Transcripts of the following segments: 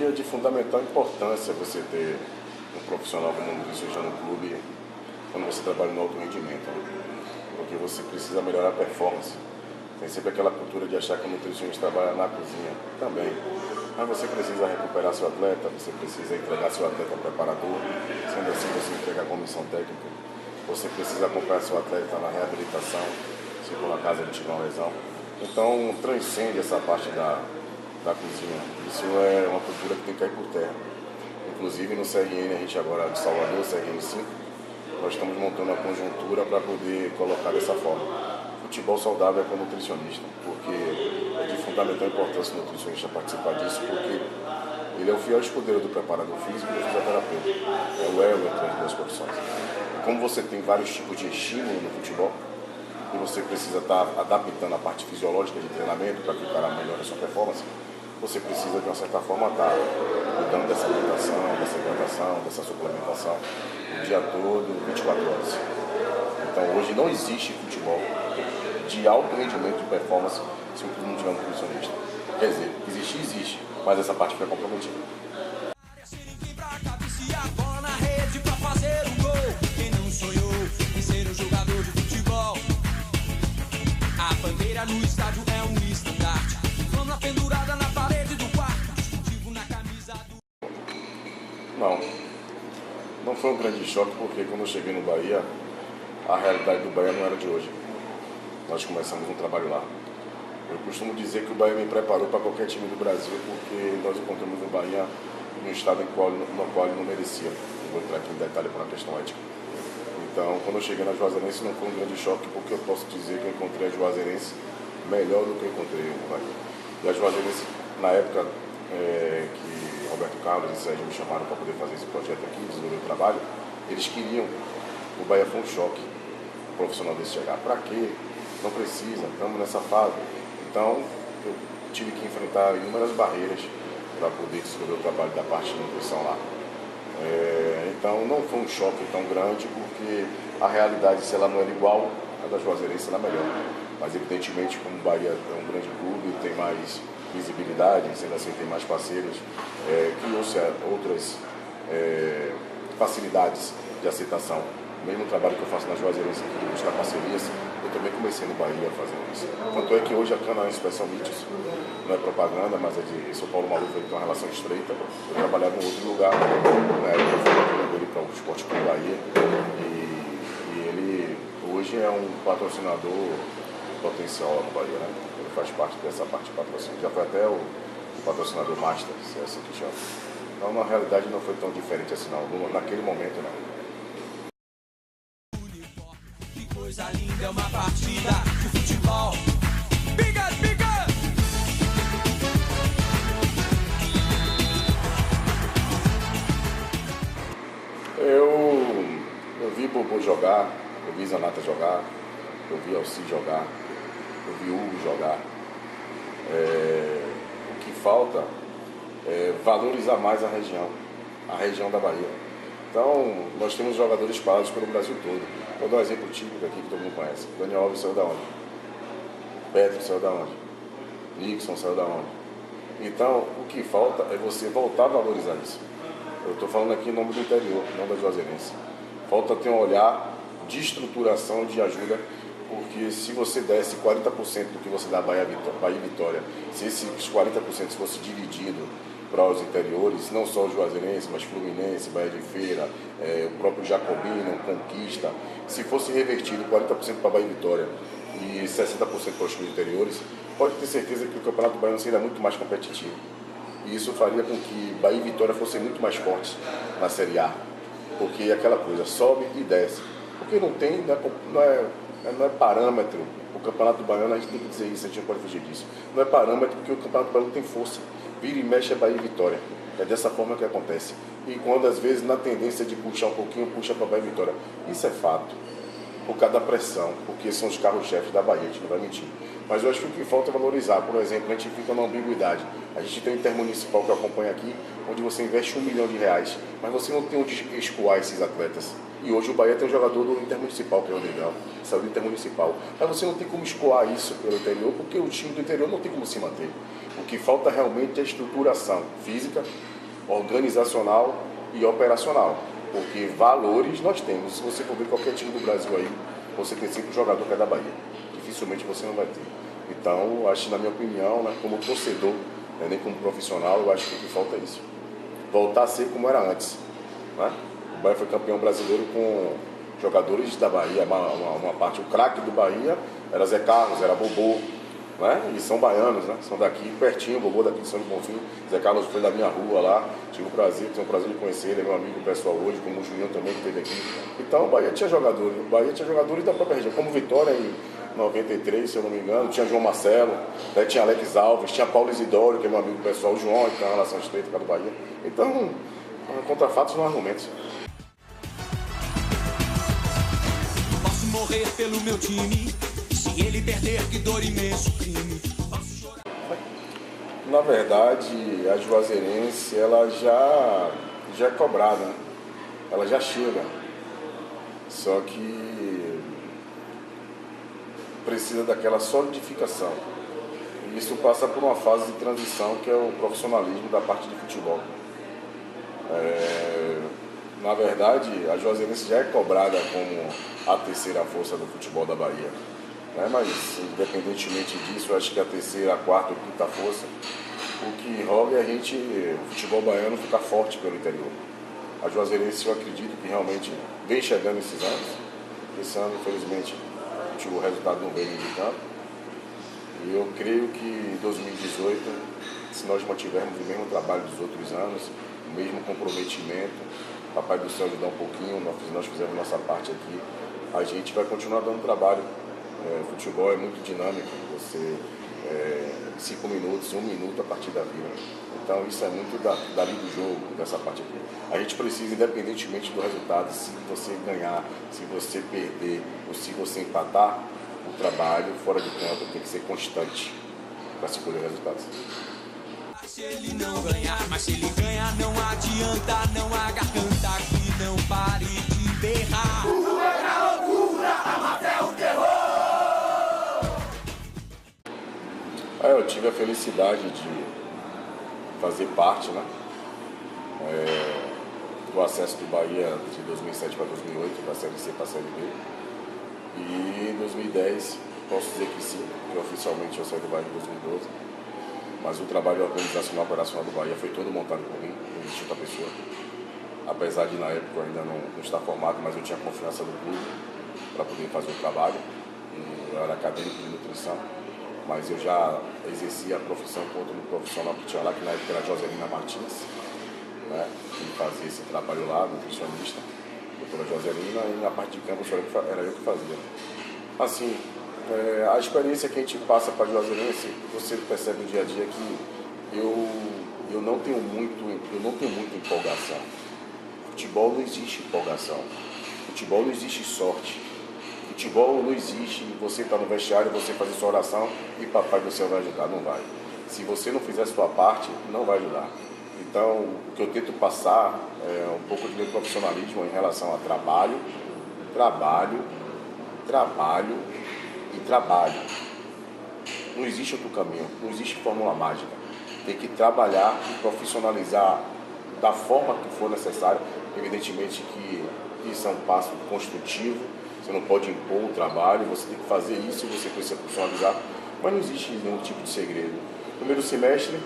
é de fundamental importância você ter um profissional como um nutricionista no clube quando você trabalha no alto rendimento, porque você precisa melhorar a performance. Tem sempre aquela cultura de achar que o nutricionista trabalha na cozinha também. Mas você precisa recuperar seu atleta, você precisa entregar seu atleta ao preparador, sendo assim você entrega a comissão técnica. Você precisa acompanhar seu atleta na reabilitação, se for na casa ele tiver uma lesão. Então transcende essa parte da cozinha. Isso é uma cultura que tem que cair por terra. Inclusive no CRN, a gente agora de Salvador, CRN 5, nós estamos montando a conjuntura para poder colocar dessa forma. Futebol saudável é com o nutricionista, porque é de fundamental importância o nutricionista participar disso, porque ele é o fiel escudeiro do preparador físico e do fisioterapeuta. É o elo entre as duas profissões. E como você tem vários tipos de estímulo no futebol, e você precisa estar adaptando a parte fisiológica de treinamento para que o cara melhore a sua performance, você precisa, de uma certa forma, estar cuidando dessa alimentação, dessa hidratação, dessa suplementação, o dia todo, 24 horas. Então, hoje não existe futebol de alto rendimento de performance se o clube não tiver um nutricionista. Quer dizer, existe, mas essa parte fica comprometida. Quem não sonhou em ser um jogador de futebol? A bandeira no estádio é um estandarte, flama pendurada na parede do quarto, distintivo na camisa do... Não foi um grande choque, porque quando eu cheguei no Bahia, a realidade do Bahia não era de hoje. Nós começamos um trabalho lá. Eu costumo dizer que o Bahia me preparou para qualquer time do Brasil, porque nós encontramos o Bahia em um estado no qual ele não merecia. Eu vou entrar aqui em detalhe para a questão ética. Então, quando eu cheguei na Juazeirense, não foi um grande choque, porque eu posso dizer que eu encontrei a Juazeirense melhor do que eu encontrei o Bahia. E a Juazeirense, na época que Roberto Carlos e Sérgio me chamaram para poder fazer esse projeto aqui, desenvolver o trabalho, eles queriam. O Bahia foi um choque, o profissional desse chegar. Para quê? Não precisa, estamos nessa fase. Então, eu tive que enfrentar inúmeras barreiras para poder desenvolver o trabalho da parte de nutrição lá. Então, não foi um choque tão grande, porque a realidade, se ela não era igual, a da Juazeirense era melhor. Mas, evidentemente, como o Bahia é um grande clube, tem mais visibilidade, sendo assim, tem mais parceiros, criou-se outras facilidades de aceitação. Mesmo o trabalho que eu faço na Juazeirense aqui de buscar parcerias, eu também comecei no Bahia fazendo isso. Tanto é que hoje a Cana é uma inspeção nítidos, não é propaganda, mas é de São Paulo Maluf, ele tem uma relação estreita. Eu trabalhava em outro lugar, né, eu fui treinando ele para o Esporte Clube Bahia, e ele hoje é um patrocinador potencial lá no Bahia, né? Ele faz parte dessa parte de patrocínio, já foi até o patrocinador Master, se é assim que chama. Então, na realidade, não foi tão diferente assim, não. Naquele momento, não. Coisa linda, é uma partida de futebol. Biga, biga! Eu vi Bobo jogar, eu vi Zanata jogar, eu vi Alci jogar, eu vi Hugo jogar. O que falta é valorizar mais a região da Bahia. Então, nós temos jogadores espalhados pelo Brasil todo. Vou dar um exemplo típico aqui que todo mundo conhece. Daniel Alves saiu da onde? Petro saiu da onde? Nixon saiu da onde? Então, o que falta é você voltar a valorizar isso. Eu estou falando aqui em nome do interior, não da Juazeirense. Falta ter um olhar de estruturação, de ajuda, porque se você desse 40% do que você dá à Bahia e Vitória, se esses 40% fosse dividido para os interiores, não só o Juazeirense, mas Fluminense, Bahia de Feira, o próprio Jacobino, Conquista, se fosse revertido 40% para Bahia e Vitória e 60% para os interiores, pode ter certeza que o Campeonato Baiano seria muito mais competitivo. E isso faria com que Bahia e Vitória fossem muito mais fortes na Série A, porque aquela coisa, sobe e desce. Porque não tem, não é parâmetro. O Campeonato Baiano, a gente tem que dizer isso, a gente não pode fugir disso. Não é parâmetro porque o Campeonato Baiano tem força. Vira e mexe é Bahia e Vitória. É dessa forma que acontece. E quando às vezes na tendência de puxar um pouquinho, puxa para Bahia e Vitória. Isso é fato. Por causa da pressão, porque são os carros-chefes da Bahia, a gente não vai mentir. Mas eu acho que o que falta é valorizar. Por exemplo, a gente fica na ambiguidade. A gente tem o Intermunicipal que eu acompanho aqui, onde você investe R$1 milhão, mas você não tem onde escoar esses atletas. E hoje o Bahia tem um jogador do Intermunicipal, que é o Rodrigão, saiu do Intermunicipal. Mas você não tem como escoar isso pelo interior, porque o time do interior não tem como se manter. O que falta realmente é estruturação física, organizacional e operacional. Porque valores nós temos. Se você for ver qualquer time do Brasil aí, você tem sempre um jogador que é da Bahia. Dificilmente você não vai ter. Então, acho que, na minha opinião, né, como torcedor, né, nem como profissional, eu acho que o que falta é isso. Voltar a ser como era antes. Né? O Bahia foi campeão brasileiro com jogadores da Bahia. Uma parte, o craque do Bahia era Zé Carlos, era Bobô. Né? E são baianos, né? São daqui pertinho, o Bobô daqui de São Bonfim. Zé Carlos foi da minha rua lá, tive o prazer de conhecer ele, é meu amigo pessoal hoje, como o Juninho também que esteve aqui. Então o Bahia tinha jogadores da própria região, como Vitória em 93, se eu não me engano, tinha João Marcelo, né? Tinha Alex Alves, tinha Paulo Isidoro, que é meu amigo pessoal, o João, que tem uma relação estreita com a do Bahia. Então, contra fatos não argumentos. Posso morrer pelo meu time. Se ele perder, que dor imenso crime. Na verdade, a Juazeirense, ela já é cobrada, né? Ela já chega. Só que precisa daquela solidificação. E isso passa por uma fase de transição, que é o profissionalismo da parte de futebol. Na verdade, a Juazeirense já é cobrada como a terceira força do futebol da Bahia. Mas, independentemente disso, eu acho que a terceira, a quarta ou quinta força, o que rola é o futebol baiano ficar forte pelo interior. A Juazeirense, eu acredito que realmente vem chegando esses anos. Esse ano, infelizmente, o resultado não veio indicando. E eu creio que em 2018, se nós mantivermos o mesmo trabalho dos outros anos, o mesmo comprometimento, Papai do Céu ajudar um pouquinho, nós fizemos nossa parte aqui, a gente vai continuar dando trabalho. Futebol é muito dinâmico, você 5 minutos, 1 minuto a partir da vida. Então isso é muito dali do jogo, dessa parte aqui. A gente precisa, independentemente do resultado, se você ganhar, se você perder ou se você empatar, o trabalho fora de campo tem que ser constante para se colher resultados. Se ele não ganhar, mas se ele ganhar não adianta, não há garganta que não pare de berrar. O é a loucura, a mata é o terror. Eu tive a felicidade de fazer parte, né, do acesso do Bahia de 2007 para 2008, da Série C para a Série B. E em 2010, posso dizer que sim, que oficialmente eu saí do Bahia em 2012. Mas o trabalho organizacional operacional do Bahia foi todo montado por mim, não existe outra pessoa. Apesar de na época eu ainda não estar formado, mas eu tinha confiança do clube para poder fazer o trabalho. Eu era acadêmico de nutrição, mas eu já exercia a profissão enquanto um profissional que tinha lá, que na época era Joselina Martins, né, que fazia esse trabalho lá, nutricionista, doutora Joselina, e na parte de campo era eu que fazia. Assim, a experiência que a gente passa para a Juazeirense, você percebe no dia a dia que eu não tenho muita empolgação. Futebol não existe empolgação. Futebol não existe sorte. Futebol não existe você estar no vestiário, você fazer sua oração e Papai do Céu vai ajudar. Não vai. Se você não fizer a sua parte, não vai ajudar. Então, o que eu tento passar é um pouco de meu profissionalismo em relação a trabalho e trabalho. Não existe outro caminho, não existe fórmula mágica. Tem que trabalhar e profissionalizar da forma que for necessário. Evidentemente que isso é um passo construtivo, você não pode impor o trabalho, você tem que fazer isso e você precisa profissionalizar, mas não existe nenhum tipo de segredo. Primeiro semestre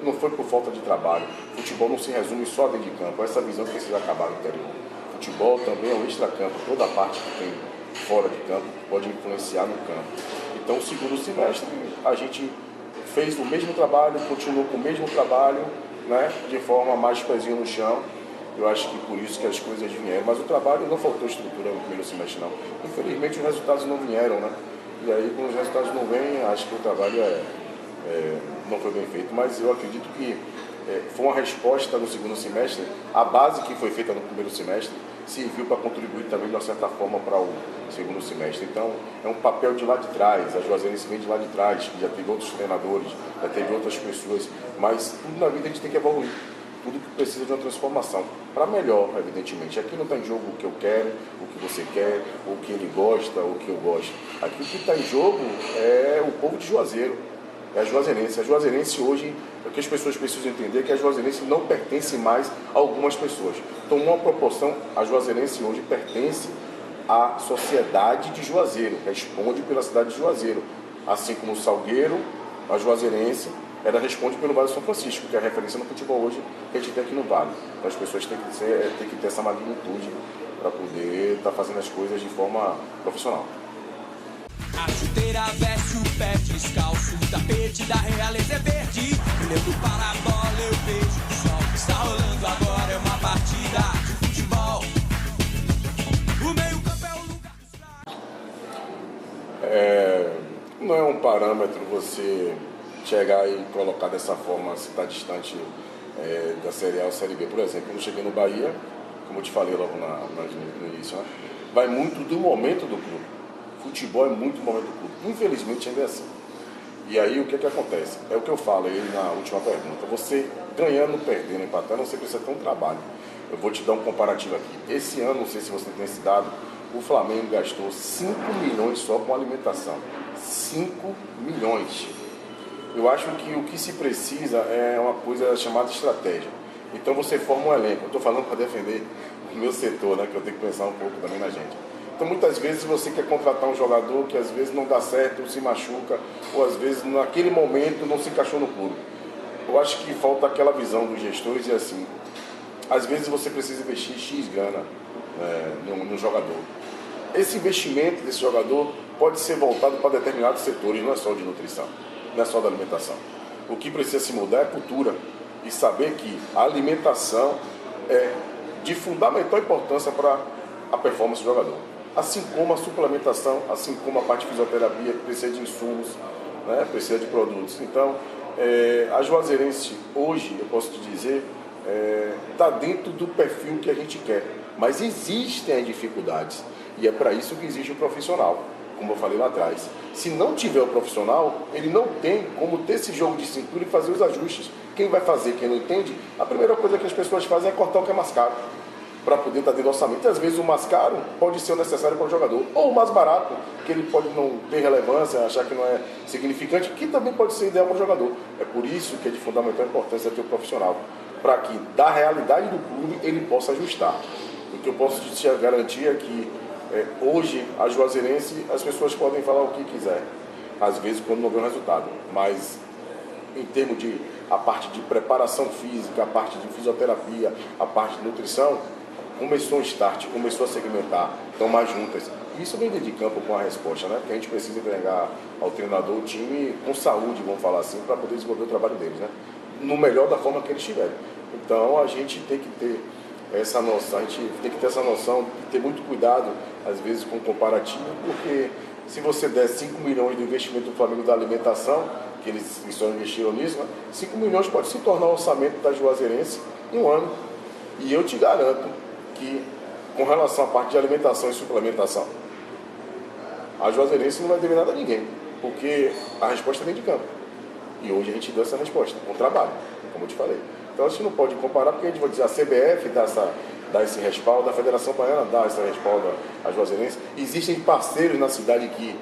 não foi por falta de trabalho. Futebol não se resume só dentro de campo, essa visão que precisa acabar no interior. Futebol também é um extracampo, toda a parte que tem fora de campo pode influenciar no campo. Então, o segundo semestre, a gente fez o mesmo trabalho, continuou com o mesmo trabalho, né, de forma mais pezinho no chão. Eu acho que por isso que as coisas vieram, mas o trabalho não faltou estrutura no primeiro semestre, não. Infelizmente, os resultados não vieram, né? E aí, quando os resultados não vêm, acho que o trabalho não foi bem feito. Mas eu acredito que foi uma resposta no segundo semestre. A base que foi feita no primeiro semestre serviu para contribuir também, de uma certa forma, para o segundo semestre. Então, é um papel de lá de trás. A Juazeirense vem de lá de trás, que já teve outros treinadores, já teve outras pessoas. Mas tudo na vida a gente tem que evoluir. Tudo que precisa de uma transformação. Para melhor, evidentemente. Aqui não está em jogo o que eu quero, o que você quer, o que ele gosta, o que eu gosto. Aqui o que está em jogo é o povo de Juazeiro. é a Juazeirense. A Juazeirense hoje, o que as pessoas precisam entender é que a Juazeirense não pertence mais a algumas pessoas. Tomou uma proporção, a Juazeirense hoje pertence à sociedade de Juazeiro, responde pela cidade de Juazeiro. Assim como o Salgueiro, a Juazeirense, ela responde pelo Vale do São Francisco, que é a referência no futebol hoje que a gente tem aqui no Vale. Então as pessoas têm que ter essa magnitude para poder estar fazendo as coisas de forma profissional. A chuteira veste o pé descalço, o tapete da realeza é verde. Olhando para a bola eu vejo o sol que está rolando agora, é uma partida de futebol. O meio campo é o lugar dos fracos. Não é um parâmetro você chegar e colocar dessa forma, se está distante da Série A ou Série B. Por exemplo, quando eu cheguei no Bahia, como eu te falei logo no início, né? Vai muito do momento do clube. Futebol é muito do momento do clube. Infelizmente ainda é assim. E aí o que acontece? É o que eu falo aí na última pergunta. Você ganhando, perdendo, empatando, você precisa ter um trabalho. Eu vou te dar um comparativo aqui. Esse ano, não sei se você tem esse dado, o Flamengo gastou 5 milhões só com alimentação. 5 milhões. Eu acho que o que se precisa é uma coisa chamada estratégia. Então você forma um elenco. Eu estou falando para defender o meu setor, né, que eu tenho que pensar um pouco também na gente. Então muitas vezes você quer contratar um jogador que às vezes não dá certo, se machuca, ou às vezes naquele momento não se encaixou no clube. Eu acho que falta aquela visão dos gestores e assim, às vezes você precisa investir X grana no jogador. Esse investimento desse jogador pode ser voltado para determinados setores, não é só de nutrição, não é só da alimentação. O que precisa se mudar é a cultura e saber que a alimentação é de fundamental importância para a performance do jogador. Assim como a suplementação, assim como a parte de fisioterapia, precisa de insumos, né? Precisa de produtos. Então, a Juazeirense hoje, eu posso te dizer, está dentro do perfil que a gente quer. Mas existem dificuldades e é para isso que existe o profissional, como eu falei lá atrás. Se não tiver o profissional, ele não tem como ter esse jogo de cintura e fazer os ajustes. Quem vai fazer, quem não entende, a primeira coisa que as pessoas fazem é cortar o que é mais caro, para poder estar dentro do orçamento. E às vezes o mais caro pode ser o necessário para o jogador, ou o mais barato, que ele pode não ter relevância, achar que não é significante, que também pode ser ideal para o jogador. É por isso que é de fundamental importância ter o profissional, para que da realidade do clube ele possa ajustar. O que eu posso te garantir é que hoje a Juazeirense, as pessoas podem falar o que quiser, às vezes quando não vê o resultado, mas em termos de a parte de preparação física, a parte de fisioterapia, a parte de nutrição, começou um start, começou a segmentar, estão mais juntas. Isso vem dentro de campo com a resposta, né? Porque a gente precisa entregar ao treinador o time com saúde, vamos falar assim, para poder desenvolver o trabalho deles, né? No melhor da forma que eles tiverem. Então a gente tem que ter essa noção, de ter muito cuidado, às vezes, com o comparativo, porque se você der 5 milhões do investimento do Flamengo da alimentação, que eles só investiram nisso, né? 5 milhões pode se tornar o orçamento da Juazeirense em um ano. E eu te garanto que, com relação à parte de alimentação e suplementação, a Juazeirense não vai dever nada a ninguém, porque a resposta vem de campo. E hoje a gente deu essa resposta, com trabalho, como eu te falei. Então a gente não pode comparar, porque a gente vai dizer, a CBF dá esse respaldo, a Federação Baiana dá esse respaldo à Juazeirense. Existem parceiros na cidade que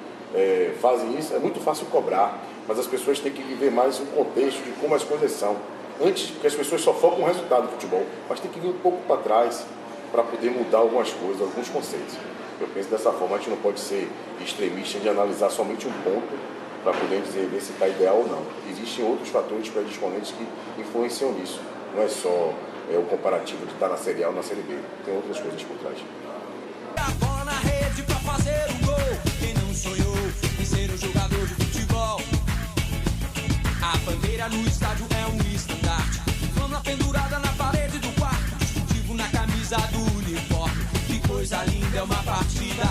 fazem isso, é muito fácil cobrar, mas as pessoas têm que viver mais o contexto de como as coisas são. Antes, porque as pessoas só focam no resultado do futebol, mas tem que vir um pouco para trás para poder mudar algumas coisas, alguns conceitos. Eu penso dessa forma, a gente não pode ser extremista de analisar somente um ponto para poder dizer ver se está ideal ou não. Existem outros fatores predisponentes que influenciam nisso. Não é só o comparativo de estar na Série A ou na Série B. Tem outras coisas por trás. A bola na rede pra fazer um gol. Quem não sonhou em ser um jogador de futebol? A bandeira no estádio é um estandarte. Flama pendurada na parede do quarto. Distintivo na camisa do uniforme. Que coisa linda, é uma partida